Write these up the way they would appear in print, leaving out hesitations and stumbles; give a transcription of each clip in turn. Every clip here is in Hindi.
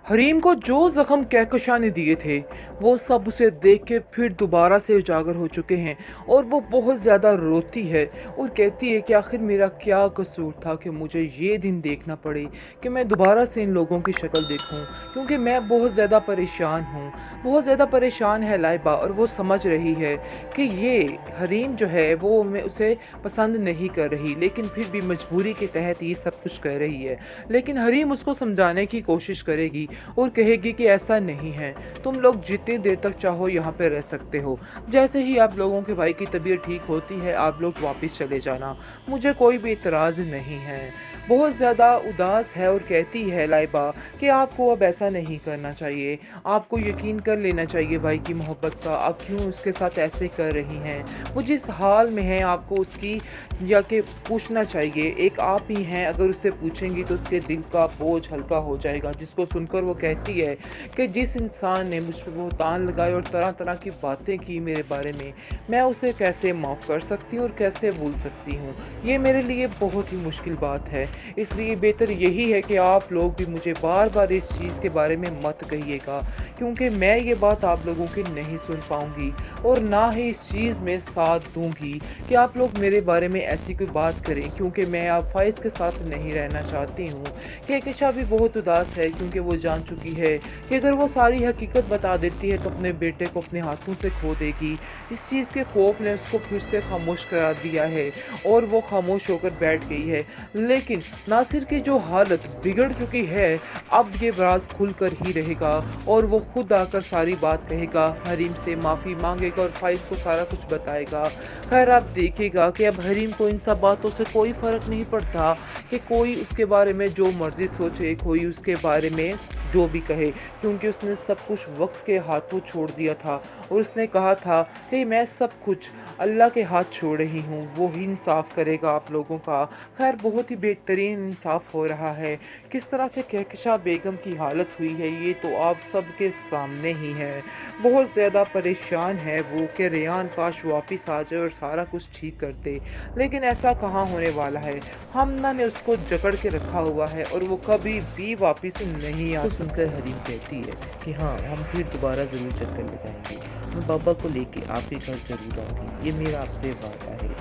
हरीम को जो ज़ख्म कहकशा ने दिए थे वो सब उसे देख के फिर दोबारा से उजागर हो चुके हैं और वो बहुत ज़्यादा रोती है और कहती है कि आखिर मेरा क्या कसूर था कि मुझे ये दिन देखना पड़े कि मैं दोबारा से इन लोगों की शक्ल देखूं, क्योंकि मैं बहुत ज़्यादा परेशान हूँ। बहुत ज़्यादा परेशान है लाइबा और वो समझ रही है कि ये हरीम जो है वो मैं उसे पसंद नहीं कर रही, लेकिन फिर भी मजबूरी के तहत ये सब कुछ कर रही है। लेकिन हरीम उसको समझाने की कोशिश करेगी और कहेगी कि ऐसा नहीं है, तुम लोग जितनी देर तक चाहो यहाँ पे रह सकते हो। जैसे ही आप लोगों के भाई की तबीयत ठीक होती है आप लोग वापस चले जाना, मुझे कोई भी इतराज़ नहीं है। बहुत ज़्यादा उदास है और कहती है लाइबा कि आपको अब ऐसा नहीं करना चाहिए, आपको यकीन कर लेना चाहिए भाई की मोहब्बत का। आप क्यों उसके साथ ऐसे कर रही हैं? वो जिस हाल में है आपको उसकी जाके पूछना चाहिए। एक आप ही हैं, अगर उससे पूछेंगी तो उसके दिल का बोझ हल्का हो जाएगा। जिसको सुनकर वो कहती है कि जिस इंसान ने मुझ पे बहुतान लगाए और तरह तरह की बातें की मेरे बारे में, मैं उसे कैसे माफ़ कर सकती हूँ और कैसे भूल सकती हूँ? ये मेरे लिए बहुत ही मुश्किल बात है। इसलिए बेहतर यही है कि आप लोग भी मुझे बार बार इस चीज़ के बारे में मत कहिएगा, क्योंकि मैं ये बात आप लोगों की नहीं सुन पाऊँगी और ना ही इस चीज़ में साथ दूँगी कि आप लोग मेरे बारे में ऐसी कोई बात करें, क्योंकि मैं अब फ़ाइज़ के साथ नहीं रहना चाहती हूँ। कहकशा भी बहुत उदास है क्योंकि वो जान चुकी है कि अगर वो सारी हकीकत बता देती है तो अपने बेटे को अपने हाथों से खो देगी। इस चीज़ के खौफ ने उसको फिर से खामोश करा दिया है और वो खामोश होकर बैठ गई है। लेकिन नासिर की जो हालत बिगड़ चुकी है, अब ये राज खुल कर ही रहेगा और वो खुद आकर सारी बात कहेगा, हरीम से माफ़ी मांगेगा और फ़ाइज़ को सारा कुछ बताएगा। खैर आप देखिएगा कि अब हरीम को इन सब बातों से कोई फ़र्क नहीं पड़ता कि कोई उसके बारे में जो मर्ज़ी सोचे, कोई उसके बारे में जो भी कहे, क्योंकि उसने सब कुछ वक्त के हाथों छोड़ दिया था और उसने कहा था कि मैं सब कुछ अल्लाह के हाथ छोड़ रही हूँ, वो ही इंसाफ करेगा आप लोगों का। खैर बहुत ही बेहतरीन इंसाफ हो रहा है। किस तरह से कहकशा बेगम की हालत हुई है ये तो आप सबके सामने ही है। बहुत ज़्यादा परेशान है वो कि रेयान काश वापस आ जाए और सारा कुछ ठीक कर दे, लेकिन ऐसा कहाँ होने वाला है। हमना ने उसको जकड़ के रखा हुआ है और वो कभी भी वापस नहीं आ। तो सुनकर हरीम कहती है कि हाँ, हम फिर दोबारा ज़रूर चक्कर लगाएंगे। मैं बाबा को लेके आपके घर ज़रूर आऊँगी, ये मेरा आपसे वादा है।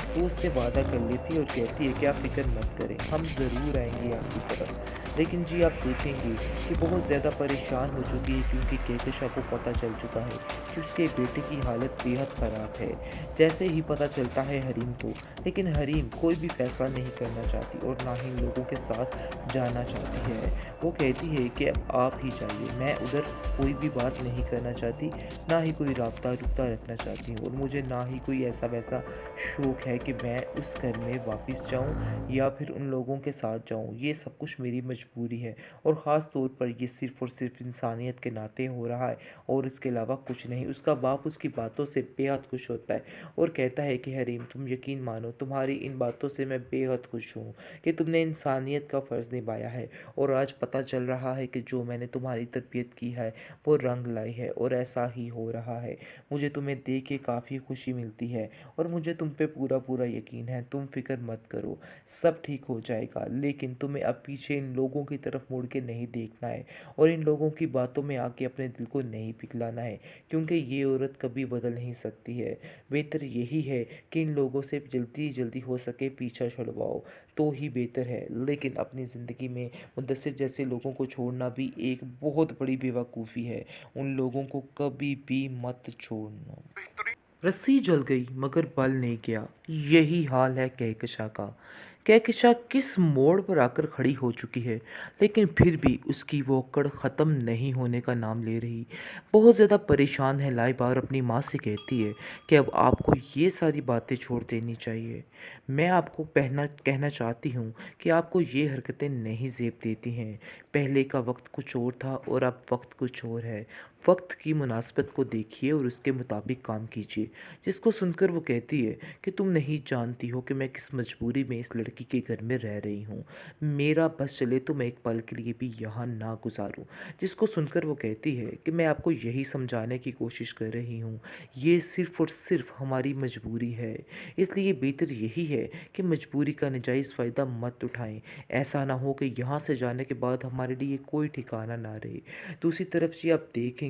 तो उससे वादा कर लेती है और कहती है कि आप फ़िक्र मत करें, हम ज़रूर आएंगे आपकी तरफ। लेकिन जी आप देखेंगे कि बहुत ज़्यादा परेशान हो चुकी है, क्योंकि कहकशा को पता चल चुका है कि उसके बेटे की हालत बेहद ख़राब है। जैसे ही पता चलता है हरीम को, लेकिन हरीम कोई भी फ़ैसला नहीं करना चाहती और ना ही लोगों के साथ जाना चाहती है। वो कहती है कि अब आप ही जाइए, मैं उधर कोई भी बात नहीं करना चाहती, ना ही कोई राब्ता-रुब्ता रखना चाहती हूँ और मुझे ना ही कोई ऐसा वैसा शौक है कि मैं उस घर में वापस जाऊँ या फिर उन लोगों के साथ जाऊँ। ये सब कुछ मेरी मजबूरी है और ख़ास तौर पर ये सिर्फ़ और सिर्फ़ इंसानियत के नाते हो रहा है और इसके अलावा कुछ नहीं। उसका बाप उसकी बातों से बेहद खुश होता है और कहता है कि हरीम, तुम यकीन मानो, तुम्हारी इन बातों से मैं बेहद खुश हूँ कि तुमने इंसानियत का फ़र्ज़ निभाया है और आज पता चल रहा है कि जो मैंने तुम्हारी तरबियत की है वो रंग लाई है और ऐसा ही हो रहा है। मुझे तुम्हें देख के काफ़ी खुशी मिलती है और मुझे तुम पे पूरा पूरा यकीन है। तुम फिक्र मत करो, सब ठीक हो जाएगा। लेकिन तुम्हें अब पीछे इन लोगों की तरफ मुड़ के नहीं देखना है और इन लोगों की बातों में आके अपने दिल को नहीं पिघलाना है, क्योंकि ये औरत कभी बदल नहीं सकती है। बेहतर यही है कि इन लोगों से जल्दी जल्दी हो सके पीछा छुड़वाओ तो ही बेहतर है। लेकिन अपनी ज़िंदगी में मुद्दसिर जैसे लोगों को छोड़ना भी एक बहुत बड़ी बेवकूफ़ी है। उन लोगों को कभी भी मत छोड़ना। रस्सी जल गई मगर बल नहीं गया, यही हाल है कहकशा का। कहकशा किस मोड़ पर आकर खड़ी हो चुकी है, लेकिन फिर भी उसकी वो अकड़ ख़त्म नहीं होने का नाम ले रही। बहुत ज़्यादा परेशान है लाइबा और अपनी माँ से कहती है कि अब आपको ये सारी बातें छोड़ देनी चाहिए। मैं आपको पहना कहना चाहती हूँ कि आपको ये हरकतें नहीं ज़ेब देती हैं। पहले का वक्त कुछ और था और अब वक्त कुछ और है। वक्त की मुनासबत को देखिए और उसके मुताबिक काम कीजिए। जिसको सुनकर वो कहती है कि तुम नहीं जानती हो कि मैं किस मजबूरी में इस लड़की के घर में रह रही हूँ। मेरा बस चले तो मैं एक पल के लिए भी यहाँ ना गुजारूँ। जिसको सुनकर वो कहती है कि मैं आपको यही समझाने की कोशिश कर रही हूँ, ये सिर्फ़ और सिर्फ़ हमारी मजबूरी है। इसलिए बेहतर यही है कि मजबूरी का नाजायज़ फ़ायदा मत उठाएँ। ऐसा ना हो कि यहाँ से जाने के बाद हमारे लिए कोई ठिकाना ना रहे। दूसरी तरफ जी आप देखेंगे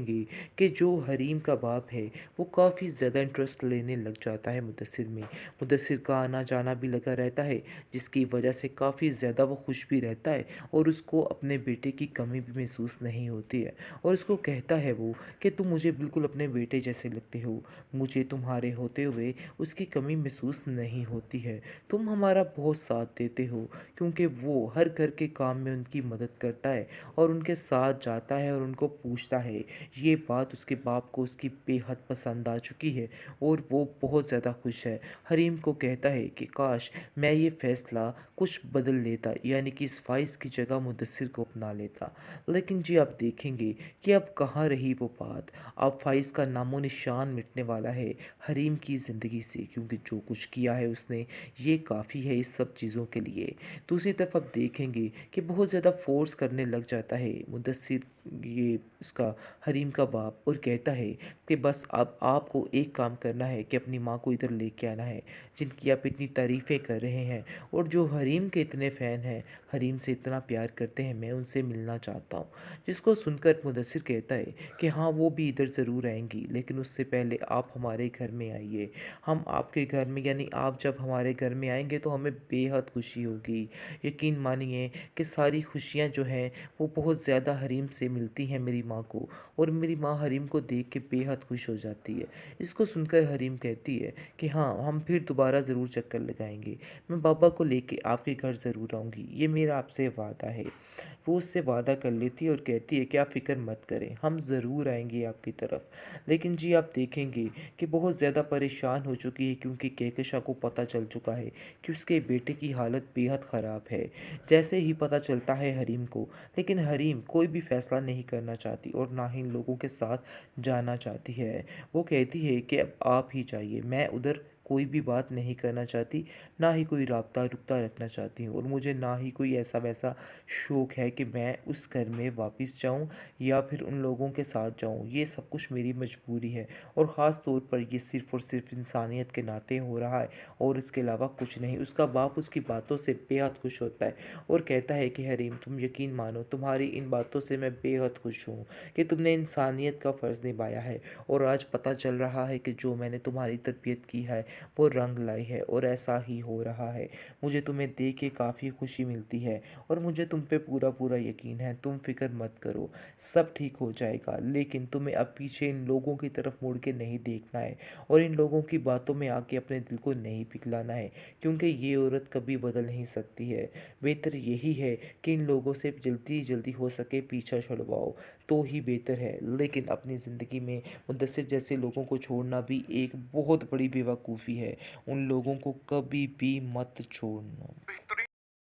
कि जो हरीम का बाप है वो काफ़ी ज़्यादा इंटरेस्ट लेने लग जाता है मुदस्सिर में। मुदस्सिर का आना जाना भी लगा रहता है, जिसकी वजह से काफ़ी ज़्यादा वो खुश भी रहता है और उसको अपने बेटे की कमी भी महसूस नहीं होती है। और उसको कहता है वो कि तुम मुझे बिल्कुल अपने बेटे जैसे लगते हो, मुझे तुम्हारे होते हुए उसकी कमी महसूस नहीं होती है। तुम हमारा बहुत साथ देते हो, क्योंकि वो हर घर के काम में उनकी मदद करता है और उनके साथ जाता है और उनको पूछता है। ये बात उसके बाप को उसकी बेहद पसंद आ चुकी है और वो बहुत ज़्यादा खुश है। हरीम को कहता है कि काश मैं ये फ़ैसला कुछ बदल लेता, यानी कि इस फ़ाइज़ की जगह मुदस्सिर को अपना लेता। लेकिन जी आप देखेंगे कि अब कहाँ रही वो बात। अब फ़ाइज़ का नामो निशान मिटने वाला है हरीम की ज़िंदगी से, क्योंकि जो कुछ किया है उसने, ये काफ़ी है इस सब चीज़ों के लिए। दूसरी तरफ आप देखेंगे कि बहुत ज़्यादा फ़ोर्स करने लग जाता है मुदस्सिर, ये उसका हरीम का बाप, और कहता है कि बस अब आपको एक काम करना है कि अपनी माँ को इधर लेके आना है, जिनकी आप इतनी तारीफ़ें कर रहे हैं और जो हरीम के इतने फ़ैन हैं, हरीम से इतना प्यार करते हैं, मैं उनसे मिलना चाहता हूँ। जिसको सुनकर मुदस्सिर कहता है कि हाँ वो भी इधर ज़रूर आएंगी, लेकिन उससे पहले आप हमारे घर में आइए। हम आपके घर में, यानी आप जब हमारे घर में आएंगे तो हमें बेहद खुशी होगी। यकीन मानिए कि सारी खुशियाँ जो हैं वो बहुत ज़्यादा हरीम से मिलती हैं मेरी माँ को, और मेरी माँ हरीम को देख के बेहद खुश हो जाती है। इसको सुनकर हरीम कहती है कि हाँ हम फिर दोबारा ज़रूर चक्कर लगाएंगे, मैं बाबा को लेके आपके घर ज़रूर आऊँगी, ये मेरा आपसे वादा है। वो उससे वादा कर लेती है और कहती है कि आप फ़िक्र मत करें, हम ज़रूर आएंगे आपकी तरफ। लेकिन जी आप देखेंगे कि बहुत ज़्यादा परेशान हो चुकी है, क्योंकि कहकशा को पता चल चुका है कि उसके बेटे की हालत बेहद ख़राब है। जैसे ही पता चलता है हरीम को, लेकिन हरीम कोई भी फ़ैसला नहीं करना चाहती और ना ही इन लोगों के साथ जाना चाहती है। वो कहती है कि अब आप ही जाइए, मैं उधर कोई भी बात नहीं करना चाहती, ना ही कोई राब्ता-रुब्ता रखना चाहती हूँ, और मुझे ना ही कोई ऐसा-वैसा शौक है कि मैं उस घर में वापस जाऊँ या फिर उन लोगों के साथ जाऊँ। ये सब कुछ मेरी मजबूरी है और ख़ास तौर पर ये सिर्फ़ और सिर्फ़ इंसानियत के नाते हो रहा है और इसके अलावा कुछ नहीं। उसका बाप उसकी बातों से बेहद खुश होता है और कहता है कि हरीम तुम यकीन मानो, तुम्हारी इन बातों से मैं बेहद खुश हूँ कि तुमने इंसानियत का फ़र्ज़ निभाया है, और आज पता चल रहा है कि जो मैंने तुम्हारी तरबियत की है वो रंग लाई है और ऐसा ही हो रहा है। मुझे तुम्हें देख के काफ़ी खुशी मिलती है और मुझे तुम पे पूरा पूरा यकीन है। तुम फिक्र मत करो, सब ठीक हो जाएगा। लेकिन तुम्हें अब पीछे इन लोगों की तरफ मुड़ के नहीं देखना है और इन लोगों की बातों में आके अपने दिल को नहीं पिघलाना है, क्योंकि ये औरत कभी बदल नहीं सकती है। बेहतर यही है कि इन लोगों से जल्दी जल्दी हो सके पीछा छुड़वाओ, तो ही बेहतर है। लेकिन अपनी ज़िंदगी में मुदस्सिर जैसे लोगों को छोड़ना भी एक बहुत बड़ी बेवकूफ़ी है। उन लोगों को कभी भी मत छोड़ना।